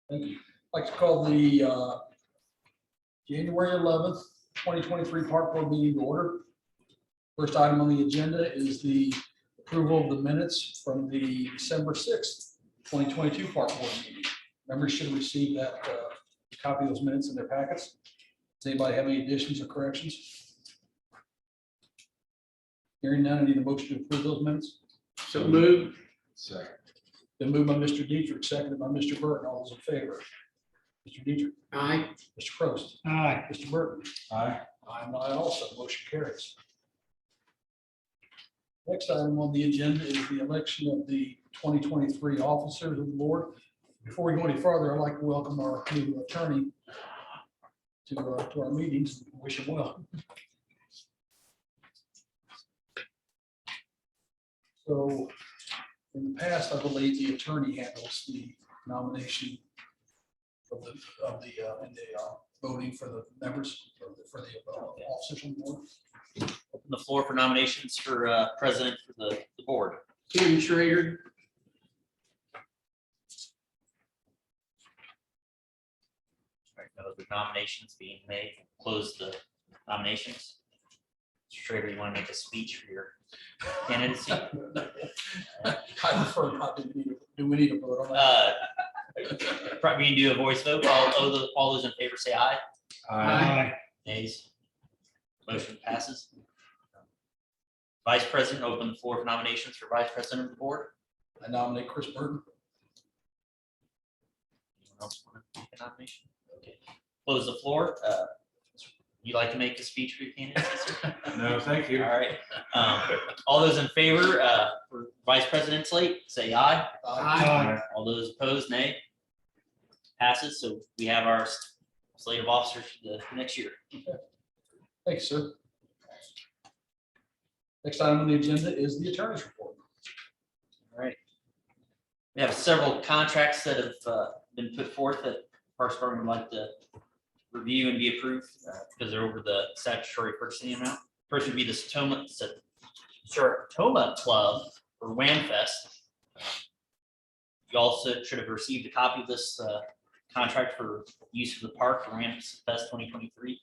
Thank you. I'd like to call the January 11th, 2023 Park Board meeting to order. First item on the agenda is the approval of the minutes from the December 6th, 2022 Park Board meeting. Members should receive that copy of those minutes in their packets. Does anybody have any additions or corrections? Hearing none, I need a motion to approve those minutes. So moved. Second. Been moved by Mr. Dietrich, seconded by Mr. Burton. All those in favor? Mr. Dietrich, Aye. Mr. Prost, Aye. Mr. Burton. Aye. I'm an aye also. Motion carries. Next item on the agenda is the election of the 2023 officers of the board. Before we go any further, I'd like to welcome our new attorney to our meetings. Wish him well. So in the past, I believe the attorney handles the nomination of the voting for the members for the officers on the board. Open the floor for nominations for president for the board. Ken Schrader. All right, no other nominations being made. Close the nominations. Mr. Schrader, you want to make a speech for your candidacy? I prefer not to. Do we need a vote on that? Probably we can do a voice vote. All those in favor say aye. Aye. Nays. Motion passes. Vice President, open the floor for nominations for Vice President of the board. I nominate Chris Burton. Anyone else want to make a nomination? Okay. Close the floor. You like to make a speech for your candidacy, sir? No, thank you. All right. All those in favor for Vice President slate, say aye. Aye. All those opposed, nay. Passes. So we have our slate of officers for the next year. Thanks, sir. Next item on the agenda is the attorney's report. All right. We have several contracts that have been put forth that Parks Department would like to review and be approved because they're over the statutory purchasing amount. First would be the Sartoma Club or WAMFest. You also should have received a copy of this contract for use of the park for WAMFest 2023.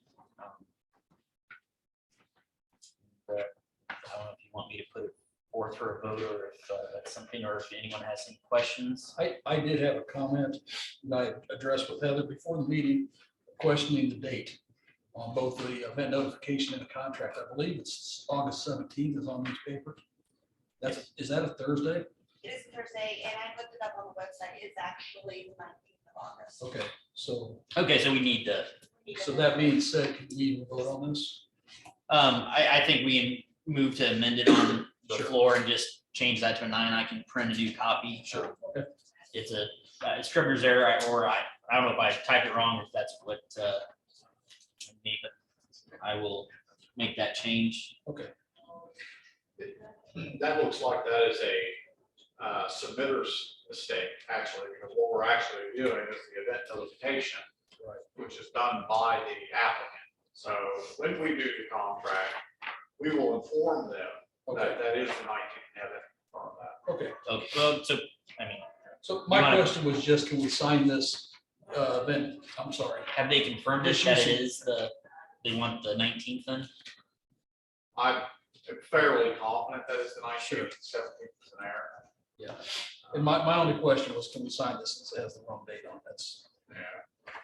I don't know if you want me to put it forth for a vote or if that's something, or if anyone has any questions. I did have a comment that I addressed with Heather before the meeting, questioning the date on both the event notification and the contract. I believe it's August 17th is on these papers. Is that a Thursday? It is Thursday, and I looked it up on the website. It's actually the 19th of August. Okay, so We need to, that being said, can we even vote on this? I think we move to amend it on the Sure. floor and just change that to a 9. I can print a new copy. Sure. Okay. It's a scrivener's error, or I don't know if I typed it wrong, if that's what me, but I will make that change. Okay, That looks like that is a submitter's mistake, actually, because what we're actually doing is the event notification, right. which is done by the applicant. So when we do the contract, we will inform them Okay, that that is the 19th and have that confirm that. okay. Okay, well, so, I mean, So my You wanna- question was just, can we sign this event? I'm sorry. have they confirmed it that it is they want the 19th then? I'm fairly confident that it's the Sure. 19th, 17th is an error. Yeah. And my only question was, can we sign this since it has the wrong date on it? Yeah.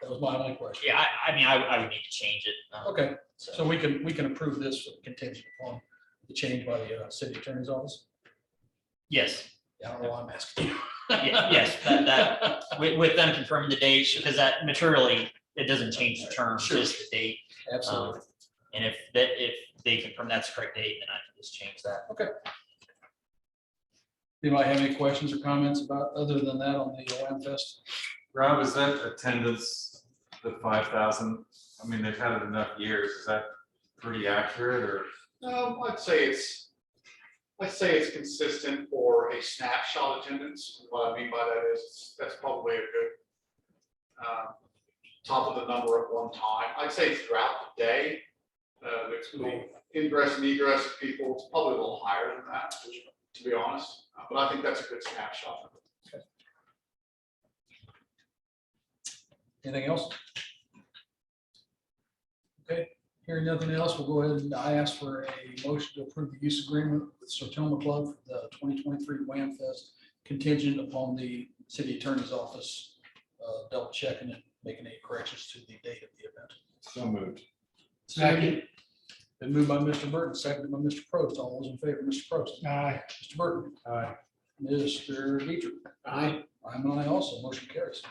That was my only question. Yeah, I mean, I would need to change it. Okay, so we can approve this contingent upon the change by the city attorney's office? Yes, Yeah, I don't know why I'm asking you. yes, that with them confirming the date, because that materially, it doesn't change the term, Sure. just the date. Absolutely. And if they confirm that's the correct date, then I can just change that. Anybody have any questions or comments about, other than that, on the Wham Fest? Rob, is that attendance, the 5,000? I mean, they've had it enough years. Is that pretty accurate or? No, I'd say it's consistent for a snapshot attendance. What I mean by that is that's probably a good top of the number at one time. I'd say throughout the day, the ingress and egress of people, it's probably a little higher than that, to be honest. But I think that's a good snapshot. Anything else? Okay, hearing nothing else, we'll go ahead and I ask for a motion to approve the use agreement with Sertoma Club for the 2023 Wham Fest contingent upon the city attorney's office double checking and making any corrections to the date of the event. So moved. Second. Been moved by Mr. Burton, seconded by Mr. Prost. All those in favor, Mr. Prost. Aye. Mr. Burton. Aye. Mr. Dietrich. Aye. I'm an aye also. Motion carries.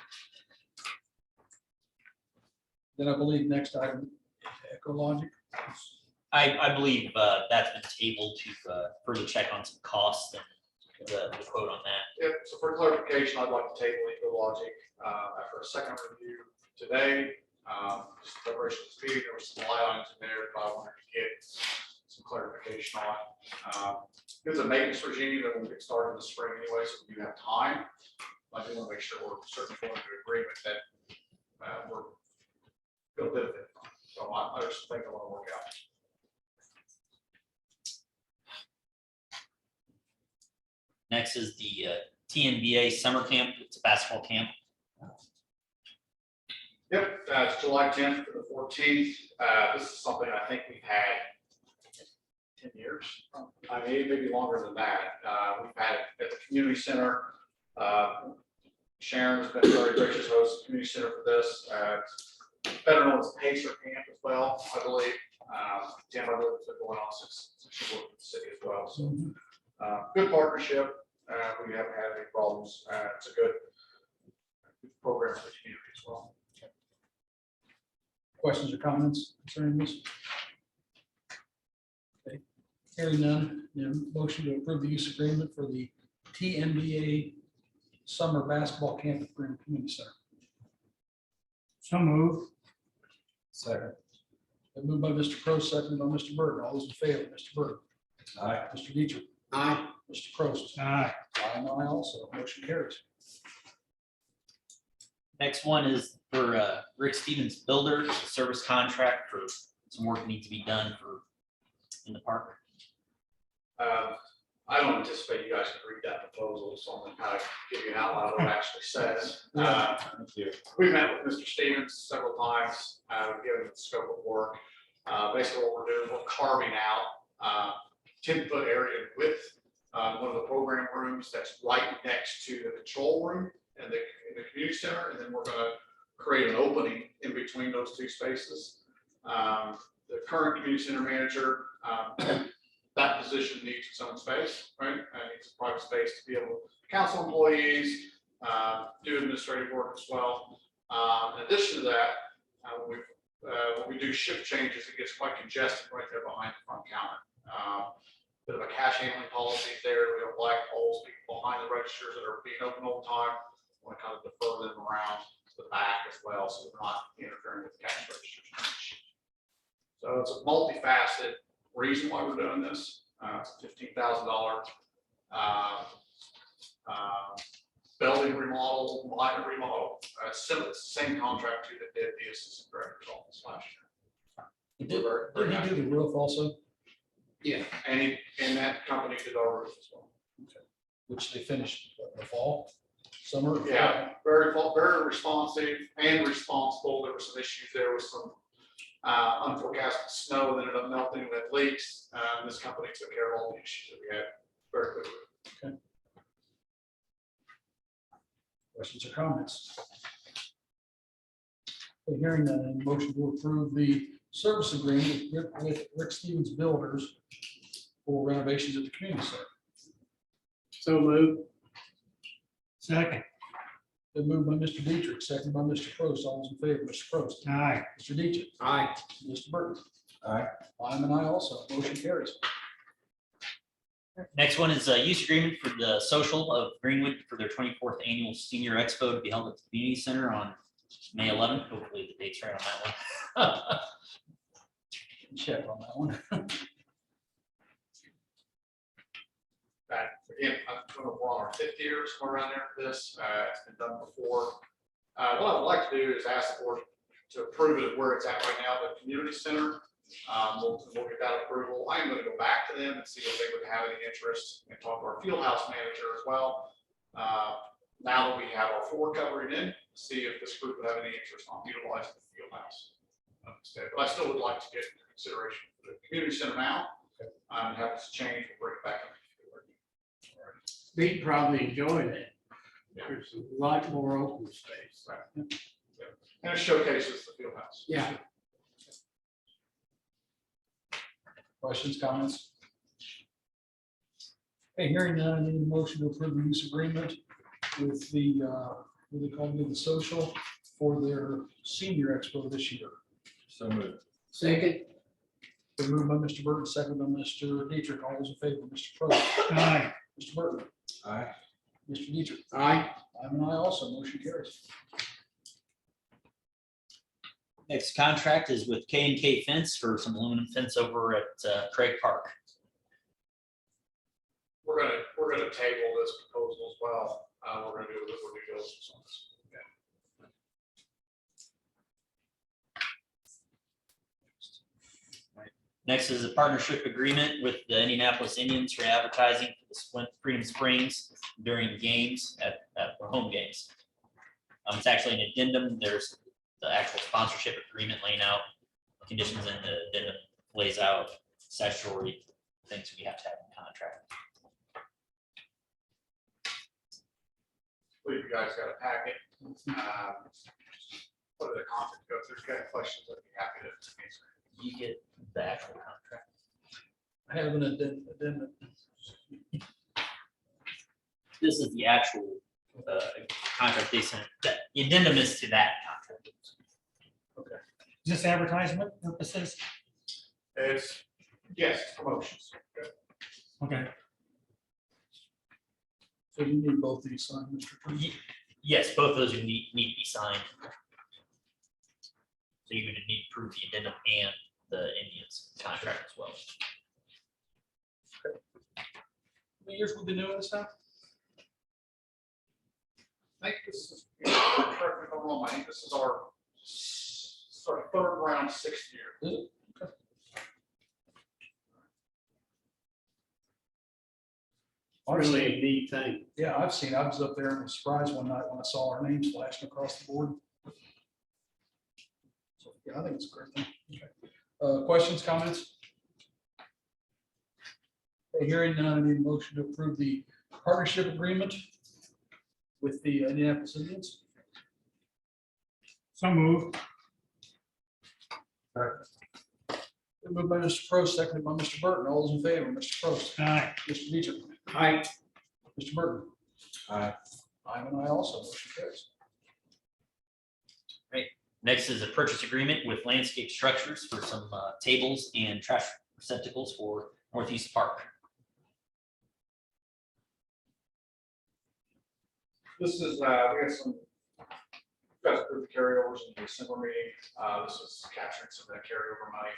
Then I believe next item, Ecologic. I believe that's been tabled to further check on some costs and the quote on that. Yep, so for clarification, I'd like to table EcoLogic after a second review today. Just preparation of this meeting, there were some light items in there that I wanted to get some clarification on. There's a maintenance regime that will get started in the spring anyway, so we do have time. I do want to make sure we're certainly going to agreement that we're going to benefit from. So I just think I want to work out. Next is the TNBA summer camp. It's a basketball camp. Yep, it's July 10th to the 14th. This is something I think we've had 10 years. I mean, maybe longer than that. We've had it at the community center. Sharon's been very gracious host, community center for this. Better known as Pacer Camp as well, I believe. Tim, I believe it's been going on since she worked with the city as well. So good partnership. We haven't had any problems. It's a good program for the community as well. Questions or comments concerning this? Okay, hearing none, motion to approve the use agreement for the TNBA summer basketball camp at Green Community Center. So moved. Second. Been moved by Mr. Prost, seconded by Mr. Burton. All those in favor, Mr. Burton. Aye. Mr. Dietrich. Aye. Mr. Prost. Aye. I'm an aye also. Motion carries. Next one is for Rick Stevens Builders, service contract for some work that needs to be done in the park. I don't anticipate you guys can read that proposal, so I'm gonna kind of give you an outline of what it actually says. Thank you. We've met with Mr. Stevens several times, we've given him the scope of work. Basically what we're doing, we're carving out 10-foot area width, one of the program rooms that's right next to the control room in the community center, and then we're gonna create an opening in between those two spaces. The current community center manager, that position needs its own space, right? Needs a private space to be able to counsel employees, do administrative work as well. In addition to that, when we do shift changes, it gets quite congested right there behind the front counter. Bit of a cash handling policy there. We don't like holes people behind the registers that are being open all the time. Want to kind of defer them around to the back as well, so we're not interfering with the cash registers. So it's a multifaceted reason why we're doing this. It's a $15,000 building remodel, minor remodel. It's the same contractor that did the assistant director's office last year. Did he do the roof also, Yeah. And that company did our roof as well. which they finished in the fall, summer? Yeah, very responsive and responsible. There were some issues there with some unforecasted snow that ended up melting with leaks. This company took care of all the issues that we had very quickly. Questions or comments? Okay, hearing none, motion to approve the service agreement with Rick Stevens Builders for renovations at the community center. So moved. Second. Been moved by Mr. Dietrich, seconded by Mr. Prost. All those in favor, Mr. Prost. Aye. Mr. Dietrich. Aye. Mr. Burton. Aye. I'm an aye also. Motion carries. Next one is a use agreement for the social of Greenwood for their 24th annual senior expo to be held at the community center on May 11th. Hopefully the date's right on that one. Check on that one. That, again, I'm going to we're on our 5th year, somewhere around there for this. It's been done before. What I would like to do is ask the board to approve it where it's at right now, the community center. We'll get that approval. I'm going to go back to them and see if they would have any interest and talk to our field house manager as well. now that we have our floor covering in, see if this group would have any interest on utilizing the field house instead. But I still would like to get into consideration for the community center now. And have this change, we'll bring it back up. They'd probably enjoy that. There's a lot more open space. And it showcases the field house. Yeah. Questions, comments? Okay, hearing none, I need a motion to approve the use agreement with the, what they call it, the social for their senior expo this year. So moved. Second. Been moved by Mr. Burton, second by Mr. Dietrich. All those in favor, Mr. Pro, Aye. Mr. Burton, Aye. Mr. Dietrich. Aye. I'm an aye also, motion carries. Next contract is with K&K Fence for some aluminum fence over at Craig Park. We're gonna table this proposal as well. We're gonna do a little due diligence on this. Next is a partnership agreement with the Indianapolis Indians for advertising for the Freedom Springs during games at home games. It's actually an addendum. There's the actual sponsorship agreement laying out conditions, and the addendum lays out statutory things we have to have in the contract. Believe you guys got a packet. What are the content go through? If you got questions, I'd be happy to answer. You get the actual contract. I have an addendum. This is the actual contract they sent. The addendum is to that contract. Is this advertisement purposes? It's, yes, promotions. Okay. So you need both these signed, Mr. Attorney? Yes, both of those would need to be signed. So you would need to prove the addendum and the Indians contract as well. How many years we've been doing this now? I think this is, correct me if I'm wrong, I think this is our third round, sixth year. Is it? Okay. Really a neat thing. Yeah, I've seen, I was up there and was surprised one night when I saw our names flashing across the board. So, yeah, I think it's a great thing. Okay. Questions, comments? Okay, hearing none, I need a motion to approve the partnership agreement with the Indianapolis Indians. So moved. Been moved by Mr. Prost, seconded by Mr. Burton. All those in favor, Mr. Prost, Aye. Mr. Dietrich, Aye. Mr. Burton. Aye. I'm an aye also, motion carries. Next is a purchase agreement with Landscape Structures for some tables and trash receptacles for Northeast Park. This is, we had some, got approved the carryovers in the December meeting. This is capturing some of that carryover money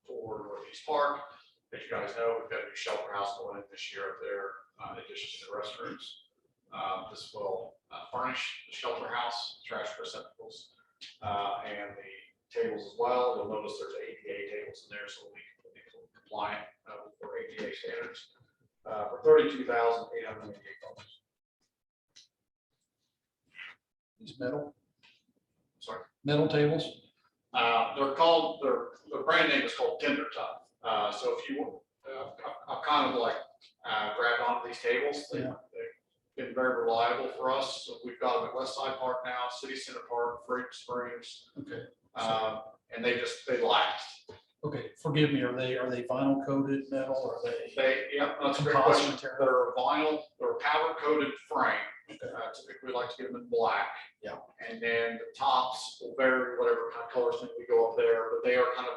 for Northeast Park. As you guys know, we've got a new shelter house going in this year up there, in addition to the restrooms. This will furnish the shelter house, trash receptacles, and the tables as well. You'll notice there's ADA tables in there, so we'll be compliant for ADA standards for $32,888. These metal, Sorry. metal tables. They're called, their brand name is called Tender Top. So if you, I've kind of like grabbed onto these tables. Yeah. They've been very reliable for us. So we've got them at West Side Park now, City Center Park, Freedom Springs, Okay. and they last. Okay, forgive me, are they vinyl coated metal or are they? Yeah, that's a great Composite question. material. They're vinyl, they're powder coated frame. Typically we like to get them in black. Yeah. And then the tops will vary whatever kind of colors we go up there, but they are kind of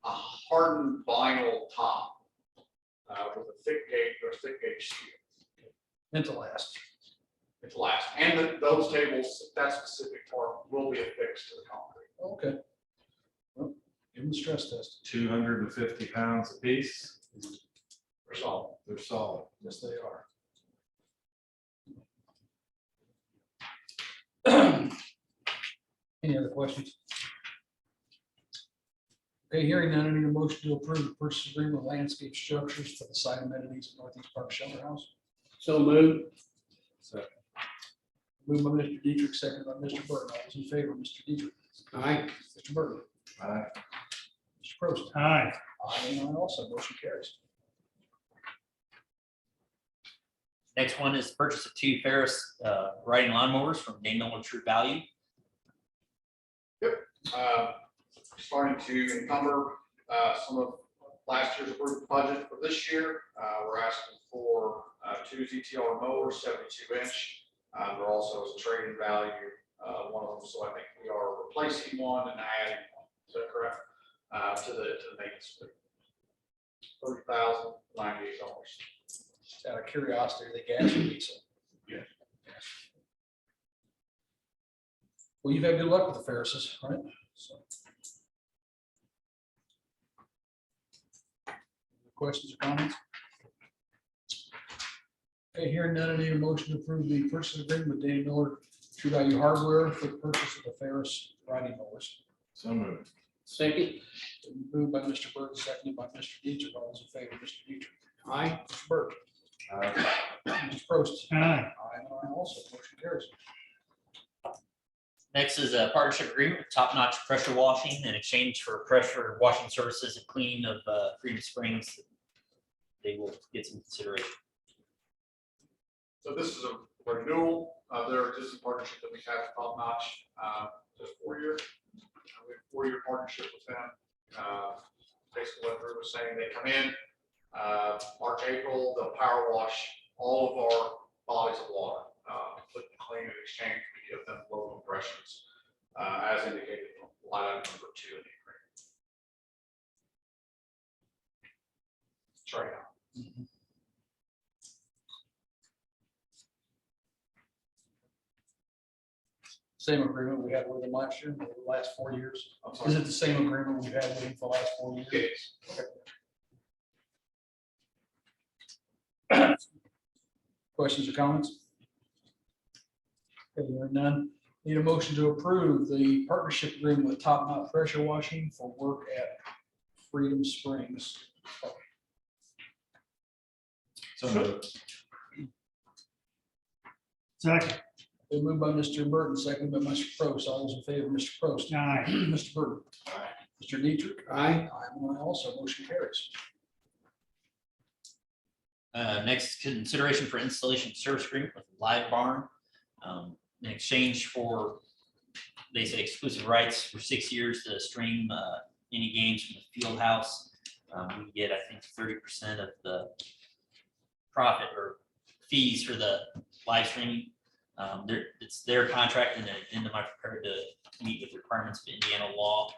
a hardened vinyl top with a thick gauge steel. Meant to last. It's last. And those tables, that specific part will be affixed to the concrete. Okay. Well, give them the stress test. 250 pounds a piece. They're solid. They're solid. Yes, they are. Any other questions? Okay, hearing none, I need a motion to approve the purchase agreement with Landscape Structures for the site amenities at Northeast Park Shelter House. So moved. Moved by Mr. Dietrich, seconded by Mr. Burton. All those in favor, Mr. Dietrich. Aye. Mr. Burton. Aye. Mr. Prost. Aye. Aye, and I also, motion carries. Next one is purchase of 2 Ferris riding lawnmowers from Dane Miller True Value. Starting to encumber some of last year's approved budget for this year. We're asking for 2 ZTR mowers, 72-inch. There also is a trade-in value, one of them, so I think we are replacing one and adding one. Is that correct? To the maintenance fleet. $30,098. Just out of curiosity, the gas or diesel? Yeah. Well, you've had good luck with the Ferrises, right? So. Questions or comments? Okay, hearing none, I need a motion to approve the purchase agreement with Dane Miller True Value Hardware for the purchase of the Ferris riding mowers. So moved. Second. Moved by Mr. Burton, seconded by Mr. Dietrich. All those in favor, Mr. Dietrich. Aye. Mr. Burton. Aye. Mr. Prost. Aye. Aye, and I also, motion carries. Next is a partnership agreement with Top Notch Pressure Washing in exchange for pressure washing services and cleaning of Freedom Springs. They will get some consideration. So this is a renewal of their existing partnership that we have with Top Notch, just 4 years. We have a 4-year partnership with them. Basically what Drew was saying, they come in, March, April, they'll power wash all of our bodies of water, put the clean in exchange, we give them low impressions, as indicated in line item number 2 in the agreement. Try it out. Same agreement we had with them last year, or the last 4 years. I'm sorry. Is it the same agreement we've had with them for the last 4 years? It is. Questions or comments? Okay, hearing none. Need a motion to approve the partnership agreement with Top Knot Pressure Washing for work at Freedom Springs. So moved. Second. Been moved by Mr. Burton, seconded by Mr. Prost. All those in favor, Mr. Prost. Aye. Mr. Burton. Aye. Mr. Dietrich. Aye. I also, motion carries. Next, consideration for installation service agreement with Live Barn. In exchange for, they say, exclusive rights for 6 years to stream any games from the field house. We get, I think, 30% of the profit or fees for the live streaming. It's their contract, and then am I prepared to meet with the requirements of Indiana law.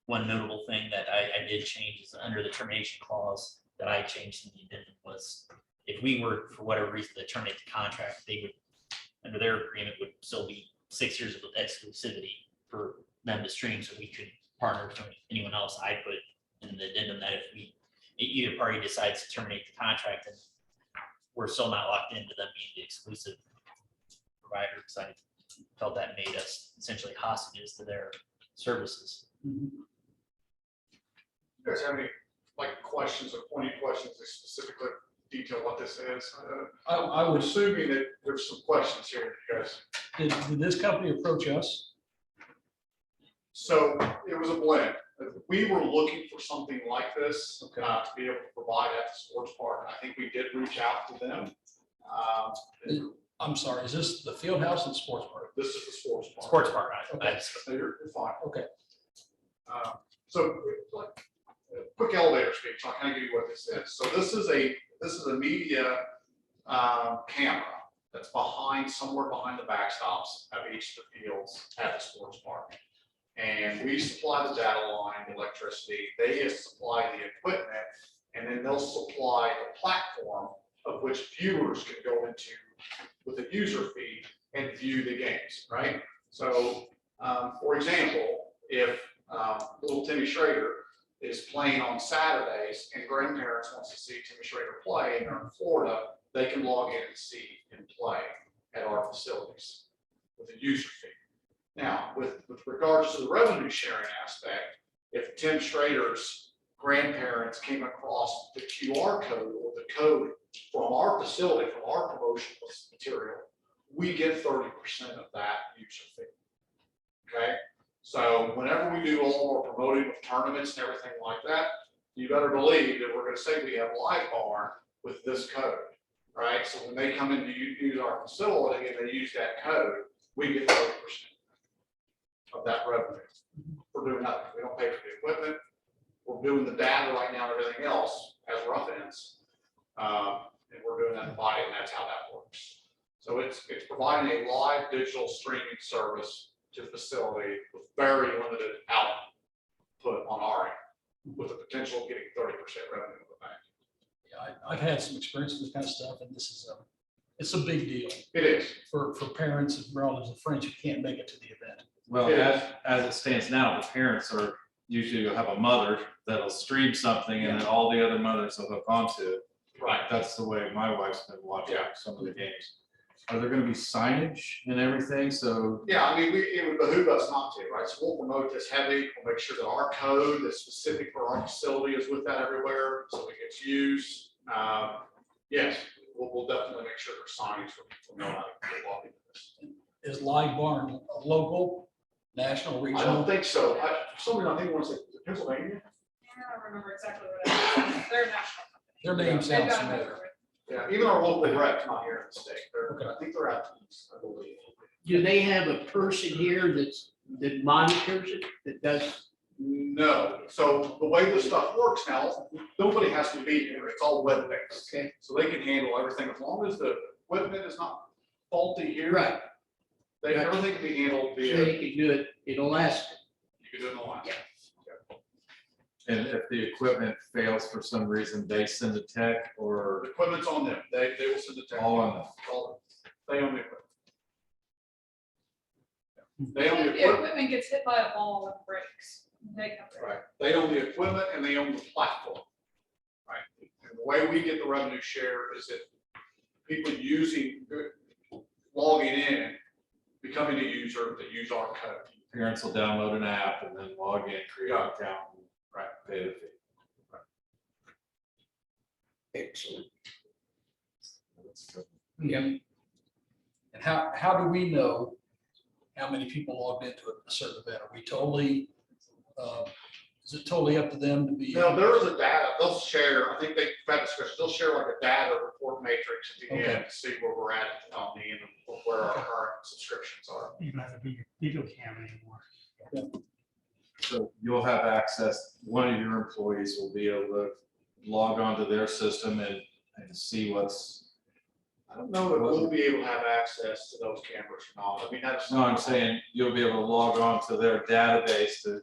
One notable thing that I did change is under the termination clause that I changed in the addendum was if we were, for whatever reason, to terminate the contract, they would, under their agreement, would still be 6 years of exclusivity for them to stream, so we could partner with anyone else. I put in the addendum that if either party decides to terminate the contract, then we're still not locked into them being the exclusive provider, because I felt that made us essentially hostages to their services. You guys have any questions or pointed questions that specifically detail what this is? I would, Assuming that there's some questions here, that you guys. did this company approach us? So it was a blend. We were looking for something like this Okay. to be able to provide at the sports park. I think we did reach out to them. I'm sorry, is this the field house or the sports park? This is the sports park. Sports part, Okay. So you're fine. Okay. So like, quick elevator speak, so I'll kind of give you what this is. So this is a media camera that's somewhere behind the backstops of each of the fields at the sports park. And we supply the data line, the electricity, they supply the equipment, and then they'll supply the platform of which viewers can go into with a user feed and view the games, right? So, for example, if little Timmy Schrader is playing on Saturdays and grandparents wants to see Timmy Schrader play and they're in Florida, they can log in and see and play at our facilities with a user feed. Now, with regards to the revenue sharing aspect, if Tim Schrader's grandparents came across the QR code or the code from our facility, from our promotional material, we get 30% of that user fee. Okay, so whenever we do all of our promoting of tournaments and everything like that, you better believe that we're gonna say we have Live Barn with this code, right? So when they come in to use our facility and they use that code, we get 30% of that revenue. We're doing nothing. We don't pay for the equipment. We're doing the data right now and everything else as rough ends. And we're doing that by, and that's how that works. So it's providing a live digital streaming service to the facility with very limited output on our end, with the potential of getting 30% revenue of the bank. Yeah, I've had some experience with this kind of stuff, and this is it's a big deal It is. for parents and relatives and friends who can't make it to the event. Well, Yeah. as it stands now, the parents are usually have a mother that'll stream something and then all the other mothers will hook onto it. Right. That's the way my wife's been watching Yeah. some of the games. Are there gonna be signage and everything? So Yeah, I mean, it would behoove us not to, right? So we'll promote this heavy, we'll make sure that our code that's specific for our facility is with that everywhere, so it gets used. Yes, we'll definitely make sure there's signage for people to know how to walk into this. Is Live Barn local, national, I don't regional? think so. For some reason, I think it was Pennsylvania. I don't remember exactly what it is. They're a national company. Their name They've sounds got familiar. Yeah, even our local rep's not here in the state. Okay. I think they're out east, I believe. Do they have a person here that monitors it, that does? No, so the way this stuff works now, nobody has to be here. It's all web-based. Okay. So they can handle everything as long as the equipment is not faulty here. Right, Everything can be handled so via, they can do it, it'll last. you can do it in the line. and if the equipment fails for some reason, they send a tech or The equipment's on them. They will send the tech. all on them. They own the equipment. They If own the the equipment, equipment gets hit by a ball and breaks, they come. right? They own the equipment and they own the platform. Right? And the way we get the revenue share is that people logging in, becoming a user that use our code. Parents will download an app and then log in, create an account, Right. pay the fee. Excellent. Yeah. And how do we know how many people logged into a certain event? Are we totally, is it totally up to them to be? No, there is a data, they'll share, I think they've had discussions, they'll share like a data report matrix at the Okay. end to see where we're at on the end of where our current subscriptions are. You don't have to be video cam anymore. So you'll have access, one of your employees will be able to log onto their system and see what's. I don't know that we'll be able to have access to those cameras or not, I mean, that's. No, I'm saying you'll be able to log on to their database to.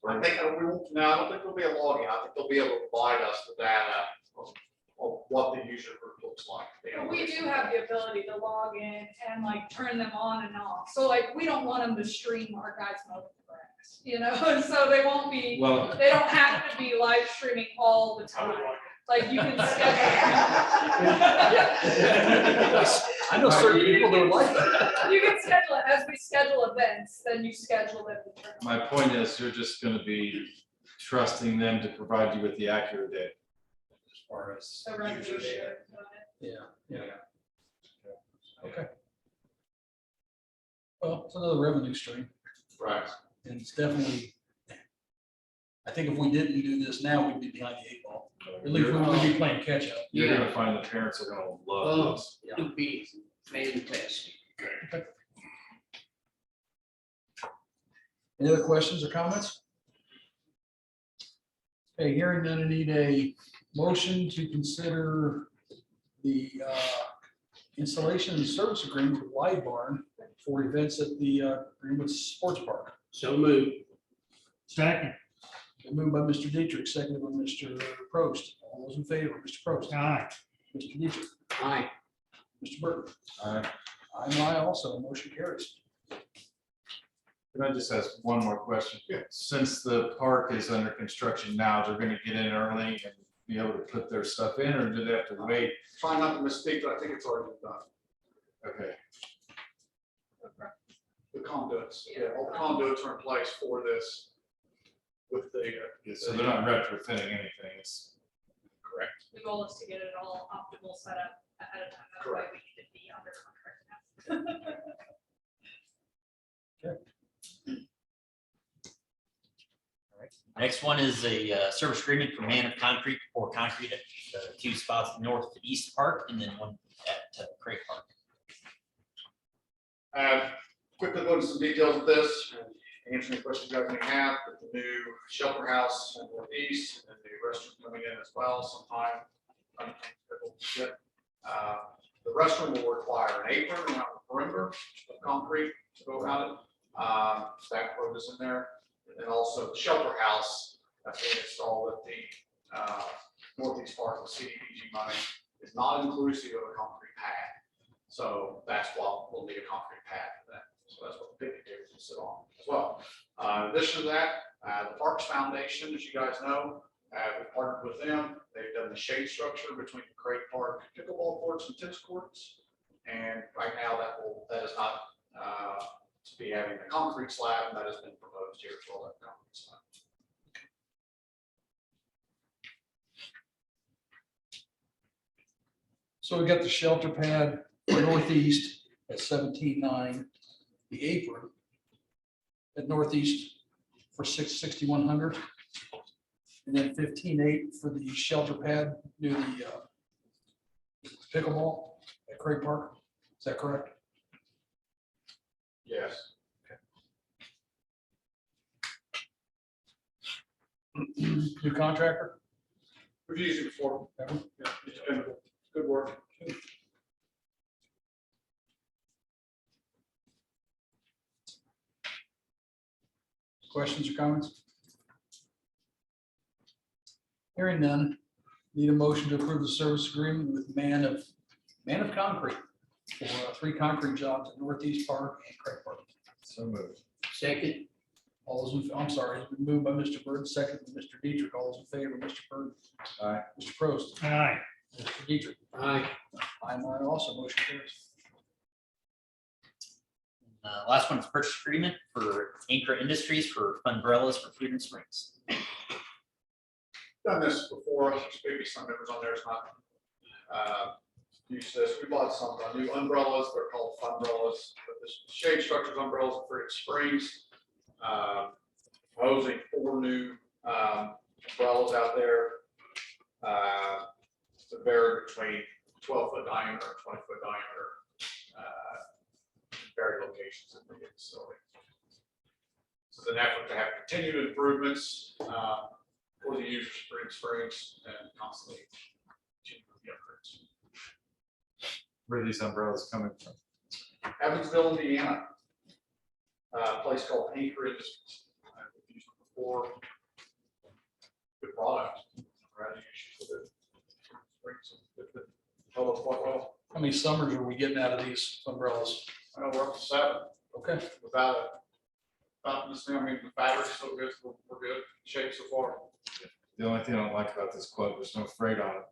I think, we won't, no, I don't think there'll be a login, I think they'll be able to provide us the data of what the user group looks like. But we do have the ability to log in and like turn them on and off. So like, we don't want them to stream our guys mowing the grass, you know, so they won't be, Well, they don't have to be live streaming all the time. Like you can schedule. I know certain people that would like that. You can schedule it as we schedule events, then you schedule them. to turn on. my point is, you're just gonna be trusting them to provide you with the accurate data. As far as The revenue user data. share. Yeah. Okay. Well, it's another revenue stream, Right. and it's definitely, I think if we didn't do this now, we'd be behind the eight ball. At least we'd be playing catch up. You're Yeah. gonna find the parents are gonna Oh, love this. it'll be fantastic. Any other questions or comments? Okay, hearing none, I need a motion to consider the installation and service agreement with Live Barn for events at the Greenwood Sports Park. So moved. Second, Moved by Mr. Dietrich, seconded by Mr. Prost. All those in favor, Mr. Prost, aye. Mr. Dietrich, Aye. Mr. Burton. Uh, I'm I also, motion carries. Can I just ask one more question? Yeah. Since the park is under construction now, they're gonna get in early and be able to put their stuff in, or do they have to wait? Try not to misspeak, but I think it's already been done. Okay, The conduits, yeah, all the conduits are in place for this. with the. So they're not retrofitting anything, it's. Correct. The goal is to get it all optimal setup ahead of time. That's why Correct. we need to be under contract now. Next one is a service agreement for Man of Concrete for concrete at two spots north to east park and then one at Craig Park. Quickly go into some details of this, and answer any questions you guys may have, with the new shelter house in northeast, and the new restroom coming in as well sometime. The restroom will require an apron around the perimeter of concrete to go around it. Stack road is in there, and then also the shelter house that's being installed at the northeast part of the CDBG money is not inclusive of a concrete pad. So that's why we'll need a concrete pad for that. So that's what the picnic tables will sit on as well. In addition to that, the Parks Foundation, as you guys know, we've partnered with them. They've done the shade structure between the Craig Park pickleball courts and tennis courts. And right now that is not to be having a concrete slab, and that has been proposed here as well, that concrete slab. So we got the shelter pad northeast at 17.9, the apron at northeast for 6,100, and then 15.8 for the shelter pad near the pickleball at Craig Park. Is that correct? Yes. New contractor? We've used it before. Yeah, it's been good work. Questions or comments? Hearing none, need a motion to approve the service agreement with Man of Concrete for 3 concrete jobs at Northeast Park and Craig Park. So moved. Second, All those, I'm sorry, it's been moved by Mr. Byrd, second by Mr. Dietrich. All those in favor, Mr. Byrd? Aye. Mr. Prost? Aye. Mr. Dietrich? aye, I'm on also, motion carries. Last one is purchase agreement for Anchor Industries for umbrellas for Freedom Springs. Done this before, maybe some members on there is not used to this. We bought some new umbrellas. They're called umbrellas. But this shade structures umbrellas for its springs. Proposing 4 new umbrellas out there. To vary between 12-foot diameter and 20-foot diameter. Varied locations in the facility. So it's an effort to have continued improvements for the users for experience and constantly continue the upgrades. Where are these umbrellas coming from? Evansville, Indiana. A place called Anchor Industries. We've used it before. Good product. We're having issues with it. Held up quite well. How many summers are we getting out of these umbrellas? I know we're up to 7 Okay, without this. I mean, the battery's so good. We're good. Shape so far. The only thing I don't like about this quote, there's no freight on it.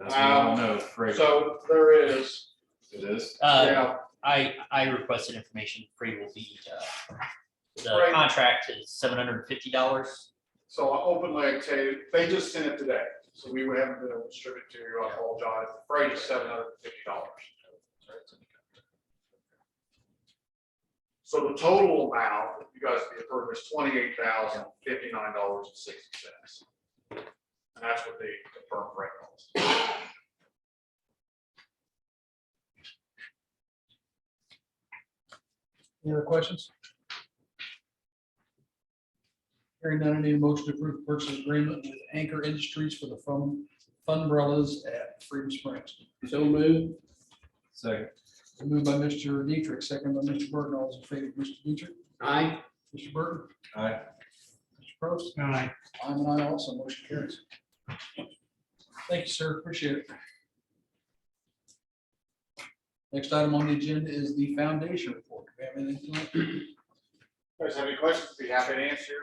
As we all know, freight, So there is. it is. Yeah. I requested information. Free will be, the Right. contract is $750. So I openly I tell you, they just sent it today, so we haven't been able to distribute to you. I apologize. The freight is $750. So the total amount, if you guys be approved, is $28,059.60. And that's what the firm rate was. any other questions? Hearing none, I need a motion to approve the purchase agreement with Anchor Industries for the umbrellas at Freedom Springs. so moved, Second. Moved by Mr. Dietrich, second by Mr. Burton. All those in favor, Mr. Dietrich? aye, Mr. Burton? Aye. Mr. Prost? Aye. I'm an aye also, motion carries. Thank you, sir, appreciate it. Next item on the agenda is the foundation report. Do we have anything tonight? Guys have any questions? Be happy to answer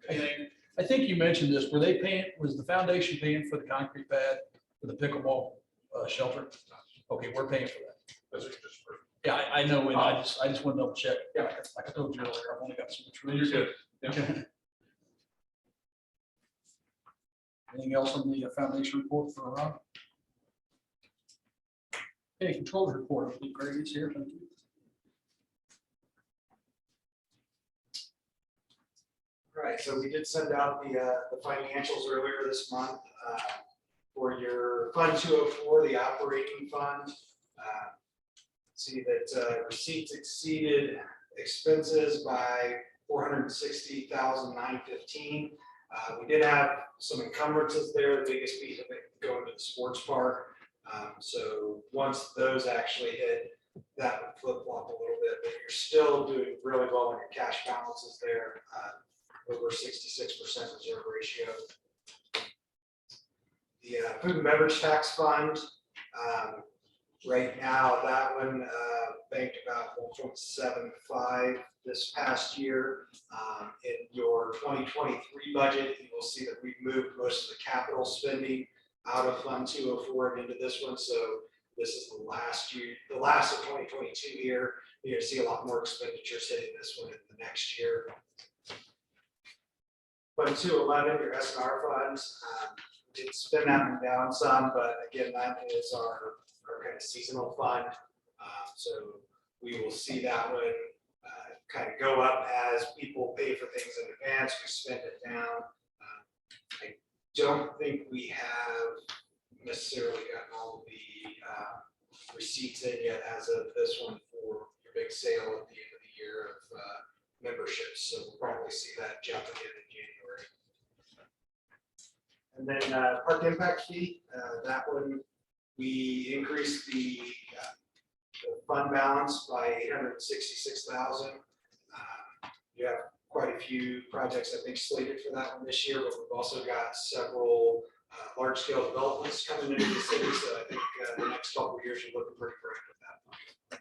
anything. I think you mentioned this, were they paying, was the foundation paying for the concrete pad for the pickleball shelter? Okay, we're paying for that. That's what you just approved. Yeah, I know, and I just want to double check. Yeah, like I told you earlier, I've only got so much. You're good. Yeah. Okay. Anything else on the foundation report for Rob? Okay, controls report. I think Greg is here. Thank you. Right, so we did send out the financials earlier this month for your Fund 204, the operating fund. See that receipts exceeded expenses by $460,915. We did have some encumbrances there, the biggest piece of it going to the sports park. So once those actually hit, that would flip flop a little bit, but you're still doing really well on your cash balances there. Over 66% reserve ratio. The food and beverage tax fund, right now, that one banked about 1.75 this past year. In your 2023 budget, you will see that we've moved most of the capital spending out of Fund 204 and into this one. So this is the last year, the last of 2022 year. You're going to see a lot more expenditures hitting this one in the next year. Fund 211, your S&R funds, did spin that one down some, but again, that is our kind of seasonal fund. So we will see that one kind of go up as people pay for things in advance, we spend it down. I don't think we have necessarily gotten all the receipts in yet as of this one for your big sale at the end of the year of memberships. So we'll probably see that jump again in January. And then park impact fee, that one, we increased the fund balance by $866,000. You have quite a few projects, I think, slated for that one this year, but we've also got several large scale developments coming into the city. So I think the next couple of years are looking pretty bright with that.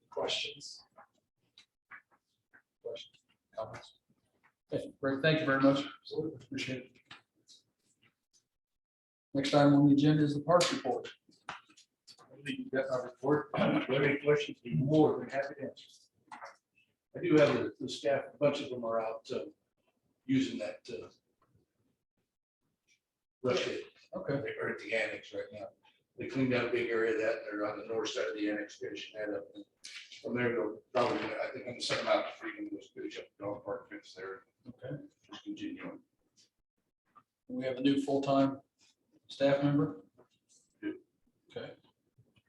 Questions? Comments? Okay, great. Thank you very much. Appreciate it. Next item on the agenda is the parks report. You got my report. If you have any questions, be more than happy to answer. I do have the staff, a bunch of them are out using that rush it. Okay. They're at the annex right now. They cleaned out a big area that they're on the north side of the annex, finishing that up. And from there, they'll probably, I think I'm gonna send them out to Freedom, just finish up the dog park fence there. Okay. Just continue on. We have a new full-time staff member. Yeah. Okay.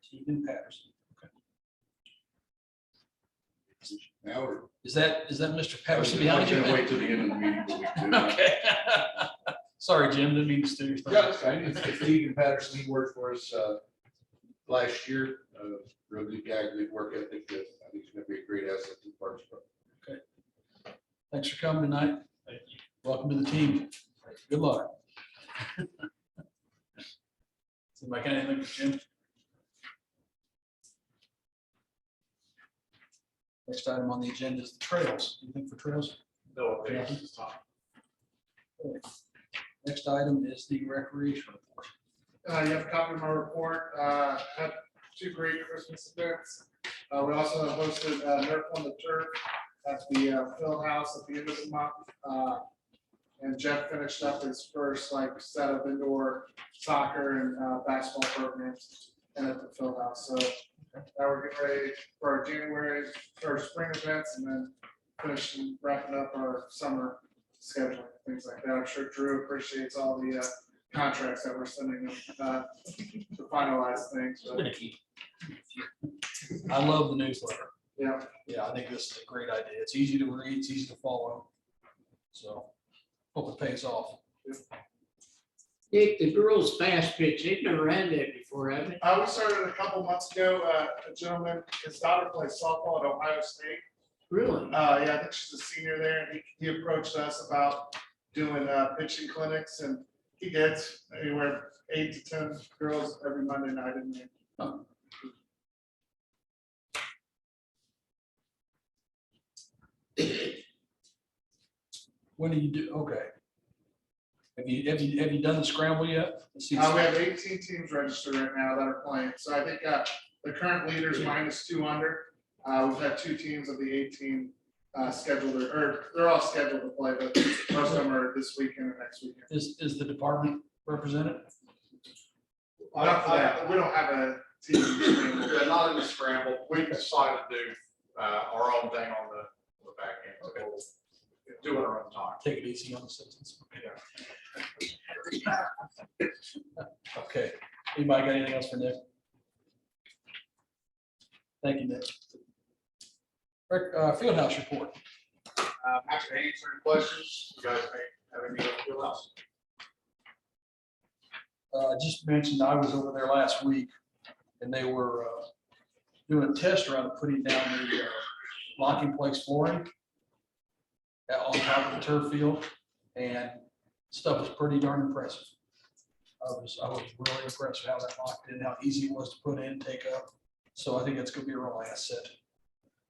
Stephen Patterson. Okay. Now we're. Is that Mr. Patterson behind you? Wait till the end of the meeting. till we do that. Okay. Sorry, Jim, didn't mean to steal your thunder. Yeah, that's fine. It's Stephen Patterson. He worked for us last year. Real good guy, good work ethic. I think he's gonna be a great asset to the parks. Thanks for coming tonight. Thank you. Welcome to the team. Good luck. Somebody got anything for Jim? Next item on the agenda is the trails. Anything for trails? No, it's top. Okay. Next item is the recreation report. You have a copy of my report. Had 2 great Christmas events. We also hosted Nerf on the Turf at the field house at the end of the month. And Jeff finished up his first set of indoor soccer and basketball programs and at the field house. So now we're getting ready for our January, our spring events, and then finishing wrapping up our summer scheduling, things like that. I'm sure Drew appreciates all the contracts that we're sending them to finalize things. There's been a few. I love the newsletter. Yeah. Yeah, I think this is a great idea. It's easy to read, it's easy to follow. So hope it pays off. Nick, the girls fast pitch, they've never had that before, have they? We started a couple months ago. A gentleman, his daughter plays softball at Ohio State. Really? Yeah, I think she's a senior there. And he approached us about doing pitching clinics, and he gets anywhere 8 to 10 girls every Monday night in there. When do you do? Okay. Have you done the scramble yet? We have 18 teams registered right now that are playing. So I think the current leader is -2 under. We've had 2 teams of the 18 scheduled, or they're all scheduled to play, but most of them are this weekend and next weekend. Is the department represented? Not for that, we don't have a team. scramble. Yeah, not in the scramble. We decided to do our own thing on the back end. So we'll do it our own time. Take it easy on the citizens. Okay, anybody got anything else for Nick? Thank you, Nick. Rick, Fieldhouse report. Happy to answer any questions. You guys may have any other else. Just mentioned I was over there last week and they were doing a test run of putting down the locking place flooring on top of the turf field, and stuff was pretty darn impressive. I was really impressed with how that locked in, how easy it was to put in, take up. So I think that's gonna be a real asset.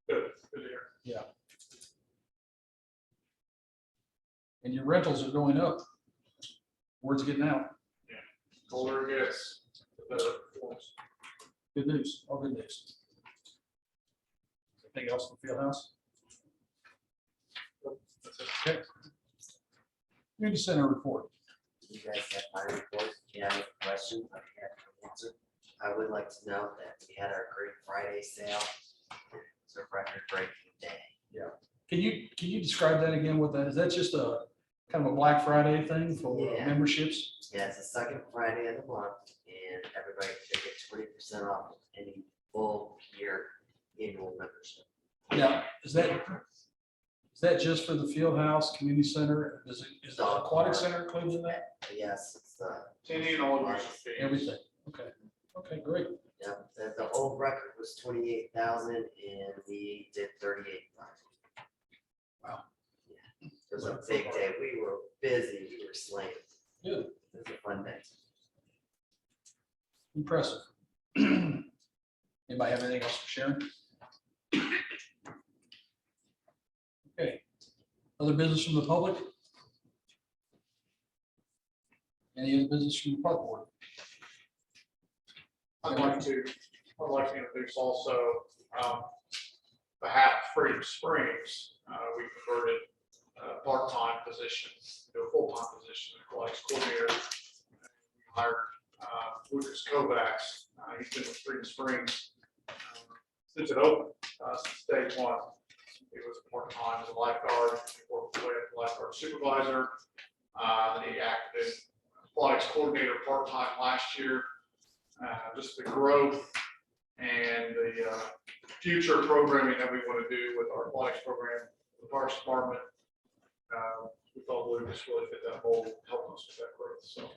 Good to hear. Yeah. And your rentals are going up. Word's getting out. Colder it gets, the better it performs. Good news, all good news. Anything else in the field house? Okay. Community center report. You guys have my report. If you have any questions, I have an answer. I would like to note that we had our Great Friday sale. It's a record-breaking day. Can you describe that again? What that is? That just a kind of a Black Friday thing for Yeah. memberships? Yeah, it's the second Friday of the month, and everybody can get 20% off any full year annual membership. Now, is that just for the field house, community center? Is the aquatic center included in that? Yes, it's the, Tenny and all your fees. Everything. Okay, great. yeah, the old record was 28,000 and we did 38,000. Wow. Yeah, it was a big day. We were busy, we were slammed. Good. It was a fun day. Impressive. Anybody have anything else for Sharon? Okay. Other business from the public? Any other business from the park board? I'd like to introduce also, the Hat Freedom Springs, we converted a part-time position to a full-time position, athletics coordinator. We hired Lucas Kovacs. He's been with Freedom Springs since it opened, since day one. He was part-time as a lifeguard, he worked his way up to lifeguard supervisor. Then he acted as athletics coordinator part-time last year. Just the growth and the future programming that we want to do with our athletics program, the Parks Department. We thought Lucas really fit that mold, helping us with that growth. So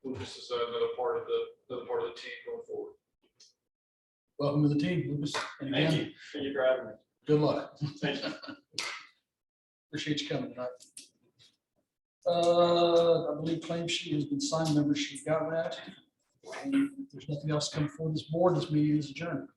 Lucas is another part of the team going forward. Welcome to the team, Lucas. And Thank again, you. Thank you for having me. good luck. Thank you. Appreciate you coming tonight. I believe claim sheet has been signed, members should have got that. And if there's nothing else coming before this board, this meeting is adjourned.